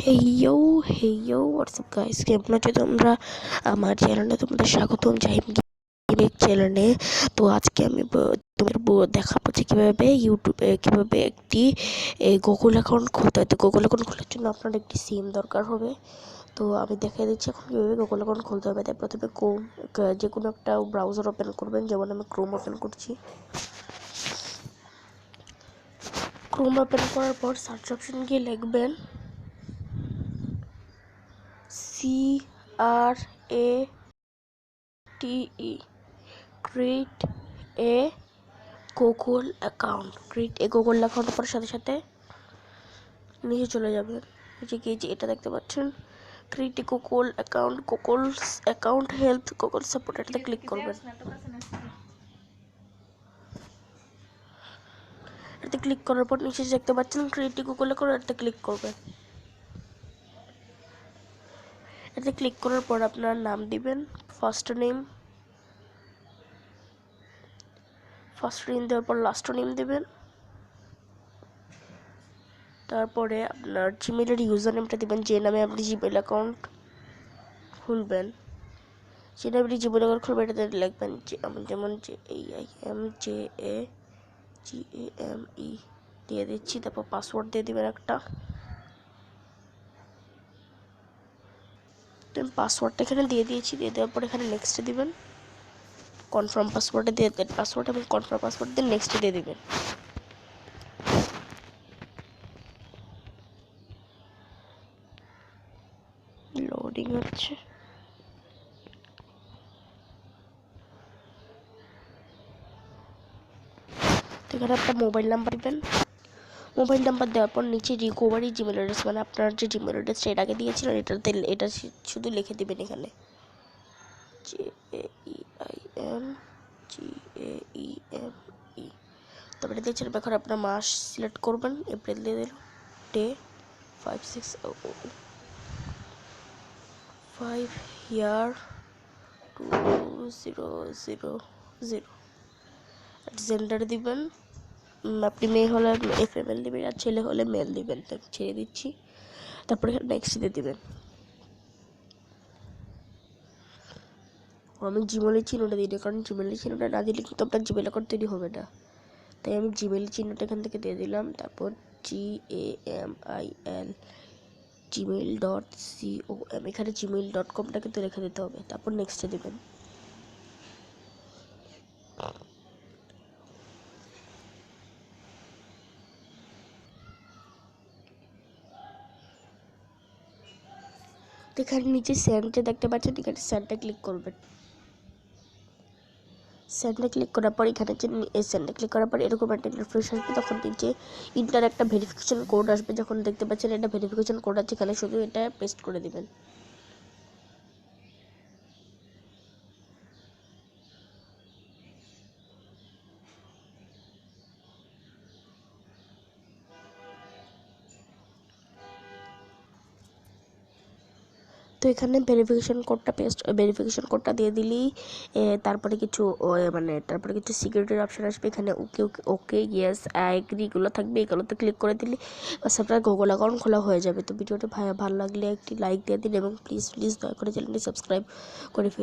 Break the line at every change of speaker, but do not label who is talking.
হেইয়ো WhatsApp guys, কেমন আছো তোমরা? আমার চ্যানেলে তোমাদের স্বাগতম, জাহিম গেমিং চ্যানেলে। তো আজকে আমি তোমাদের দেখাবো যে কীভাবে ইউটিউবে কীভাবে একটি গুগল অ্যাকাউন্ট খুলতে হয়। তো গুগল অ্যাকাউন্ট খোলার জন্য আপনার একটি সিম দরকার হবে। তো আমি দেখিয়ে দিচ্ছি এখন কীভাবে গুগল অ্যাকাউন্ট খুলতে হবে। তাই প্রথমে যে কোনো একটা ব্রাউজার ওপেন করবেন, যেমন আমি ক্রোম ওপেন করছি। ক্রোম ওপেন করার পর সার্চ অপশন গিয়ে লিখবেন CRATE create a Google account. পর সাথে সাথে নিচে চলে যাবেন, নিচে গিয়ে যে এটা দেখতে পাচ্ছেন create a Google account help Google support, এটাতে ক্লিক করবেন। এটাতে ক্লিক করার পর নিচে দেখতে পাচ্ছেন ক্রিয়েট এ গুগল অ্যাকাউন্ট, এটাতে ক্লিক করবেন। এটাতে ক্লিক করার পর আপনার নাম দিবেন, ফার্স্ট নেম দেওয়ার পর লাস্ট নেম দিবেন। তারপরে আপনার জিমেলের ইউজার নেমটা দিবেন, যে নামে আপনি জিমেল অ্যাকাউন্ট খুলবেন। যে নামে আপনি জিমেল অ্যাকাউন্ট খুলবেন এটাতে লিখবেন যেমন JAIMGAME দিয়ে দিচ্ছি। তারপর পাসওয়ার্ড দিয়ে দিবেন একটা। তো আমি পাসওয়ার্ডটা এখানে দিয়ে দিয়েছি। দিয়ে দেওয়ার পর এখানে নেক্সটে দিবেন, কনফার্ম পাসওয়ার্ডে দিয়ে দেন পাসওয়ার্ড এবং কনফার্ম পাসওয়ার্ড দিয়ে নেক্সটে দিয়ে দিবেন। লোডিং হচ্ছে। এখানে একটা মোবাইল নাম্বার দিবেন। মোবাইল নাম্বার দেওয়ার পর নিচে রিকভারি জিমেল অ্যাড্রেস, মানে আপনার যে জিমেল অ্যাড্রেসটা এর আগে দিয়েছিলেন এটা শুধু লিখে দিবেন এখানে JAIMGAME। তারপরে দেখছেন এখন আপনার মাস সিলেক্ট করবেন, এপ্রিল দিয়ে দিল, ডে 5 ইয়ার 2000। জেন্ডার দিবেন, আপনি মেয়ে হলে ফিমেল দিবেন, আর ছেলে হলে মেল দিবেন। ছেড়ে দিচ্ছি। তারপরে নেক্সট দিয়ে দিবেন। আমি জিমেলের চিহ্নটা দিই, কারণ জিমেলের চিহ্নটা না দিলে কিন্তু আপনার জিমেল অ্যাকাউন্ট তৈরি হবে না। তাই আমি জিমেলের চিহ্নটা এখান থেকে দিয়ে দিলাম। তারপর GAMIL gmail.com, এখানে gmail.comটা কিন্তু রেখে দিতে হবে। তারপর নেক্সটে দেবেন। এখানে নিচে সেন্ডে দেখতে পাচ্ছেন, এখানে সেন্ডে ক্লিক করবেন। সেন্ডে ক্লিক করার পর এখানে সেন্ডে ক্লিক করার পর এরকম একটা ইন্টারফেস আসবে। তখন নিচে ইন্টার একটা ভেরিফিকেশন কোড আসবে। যখন দেখতে পাচ্ছেন এটা ভেরিফিকেশন কোড আছে, এখানে শুধু এটা পেস্ট করে দিবেন। তো এখানে ভেরিফিকেশন কোডটা দিয়ে দিলেই তারপরে কিছু সিকিউরিটির অপশন আসবে। এখানে ওকে ওকে ওকে ইয়েস আই এগ্রি এগুলো থাকবে, এগুলোতে ক্লিক করে দিলে বাস আপনার গুগল অ্যাকাউন্ট খোলা হয়ে যাবে। তো ভিডিওটি ভালো লাগলে একটি লাইক দিয়ে দিন এবং প্লিজ দয়া করে চ্যানেলটি সাবস্ক্রাইব করে ফেলুন।